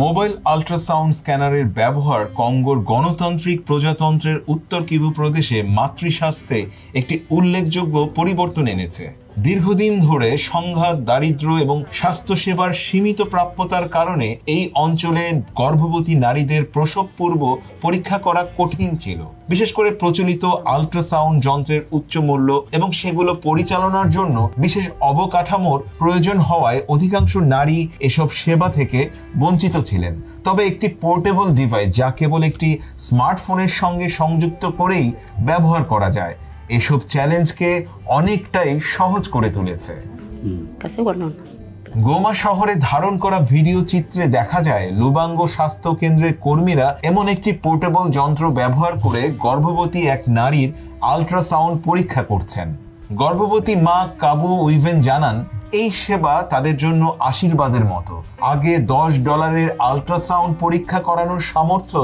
Mobile ultrasound স্ক্যানারের ব্যবহার কঙ্গোর গণতান্ত্রিক প্রজাতন্ত্রের উত্তর কিভু প্রদেশে মাতৃস্বাস্থ্যে একটি উল্লেখযোগ্য পরিবর্তন এনেছে। দীর্ঘদিন ধরে সংঘাত, দারিদ্র্য এবং স্বাস্থ্যসেবার সীমিত প্রাপ্যতার কারণে এই অঞ্চলে গর্ভবতী নারীদের প্রসব পূর্ব পরীক্ষা করা কঠিন ছিল। বিশেষ করে প্রচলিত আল্ট্রাসাউন্ড যন্ত্রের উচ্চ মূল্য এবং সেগুলো পরিচালনার জন্য বিশেষ অবকাঠামোর প্রয়োজন হওয়ায় অধিকাংশ নারী এসব সেবা থেকে বঞ্চিত ছিলেন। তবে একটি পোর্টেবল ডিভাইস যা কেবল একটি স্মার্টফোনের সঙ্গে সংযুক্ত করেই ব্যবহার করা যায়, এসব চ্যালেঞ্জকে অনেকটাই সহজ করে তুলেছে। গোমা শহরে ধারণ করা ভিডিও চিত্রে দেখা যায় লুবাঙ্গো স্বাস্থ্য কেন্দ্রের কর্মীরা এমন একটি পোর্টেবল যন্ত্র ব্যবহার করে গর্ভবতী এক নারীর আল্ট্রাসাউন্ড পরীক্ষা করছেন। গর্ভবতী মা কাবু উইভেন জানান, এই সেবা তাদের জন্য আশীর্বাদের মতো। আগে $10 আল্ট্রাসাউন্ড পরীক্ষা করানোর সামর্থ্য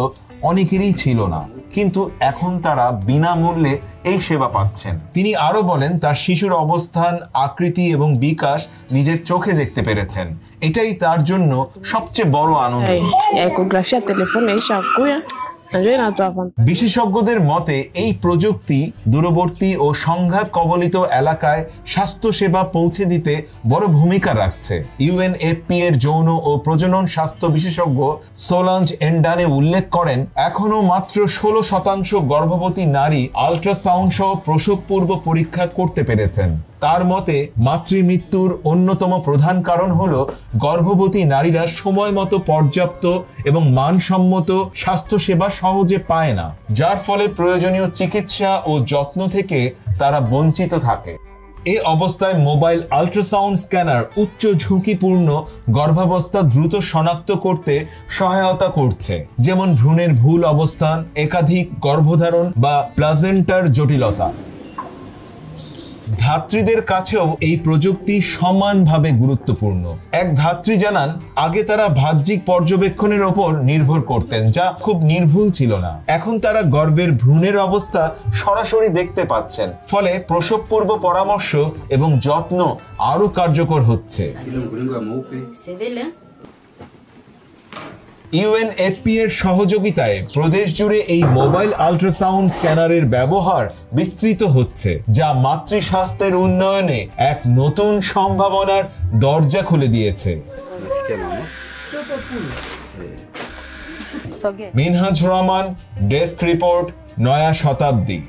অনেকেরই ছিল না, কিন্তু এখন তারা বিনামূল্যে এই সেবা পাচ্ছেন। তিনি আরো বলেন, তার শিশুর অবস্থান, আকৃতি এবং বিকাশ নিজের চোখে দেখতে পেরেছেন। এটাই তার জন্য সবচেয়ে বড় আনন্দ। বিশেষজ্ঞদের মতে এই প্রযুক্তি দূরবর্তী ও সংঘাত কবলিত এলাকায় স্বাস্থ্য সেবা পৌঁছে দিতে বড় ভূমিকা রাখছে। ইউএনএফপি এর যৌন ও প্রজনন স্বাস্থ্য বিশেষজ্ঞ সোলাঞ্জ এন্ডানে উল্লেখ করেন, এখনো মাত্র 16% গর্ভবতী নারী আল্ট্রাসাউন্ড সহ প্রসব পূর্ব পরীক্ষা করতে পেরেছেন। তার মতে মাতৃমৃত্যুর অন্যতম প্রধান কারণ হলো গর্ভবতী নারীরা সময় মতো পর্যাপ্ত এবং মানসম্মত স্বাস্থ্যসেবা সহজে পায় না, যার ফলে প্রয়োজনীয় চিকিৎসা ও যত্ন থেকে তারা বঞ্চিত থাকে। এই অবস্থায় মোবাইল আল্ট্রাসাউন্ড স্ক্যানার উচ্চ ঝুঁকিপূর্ণ গর্ভাবস্থা দ্রুত শনাক্ত করতে সহায়তা করছে, যেমন ভ্রূণের ভুল অবস্থান, একাধিক গর্ভধারণ বা প্লাজেন্টার জটিলতা। ধাত্রীদের কাছেও এই প্রযুক্তি সমানভাবে গুরুত্বপূর্ণ। এক ধাত্রী জানান, আগে তারা বাহ্যিক পর্যবেক্ষণের ওপর নির্ভর করতেন, যা খুব নির্ভুল ছিল না। এখন তারা গর্ভের ভ্রূণের অবস্থা সরাসরি দেখতে পাচ্ছেন, ফলে প্রসব পূর্ব পরামর্শ এবং যত্ন আরো কার্যকর হচ্ছে। ইউএনএফপি এর সহযোগিতায় প্রদেশ জুড়ে এই মোবাইল আল্ট্রাসাউন্ড স্ক্যানারের ব্যবহার বিস্তৃত হচ্ছে, যা মাতৃস্বাস্থ্যের উন্নয়নে এক নতুন সম্ভাবনার দরজা খুলে দিয়েছে। মিনহাজ রহমান, ডেস্ক রিপোর্ট, নয়া শতাব্দী।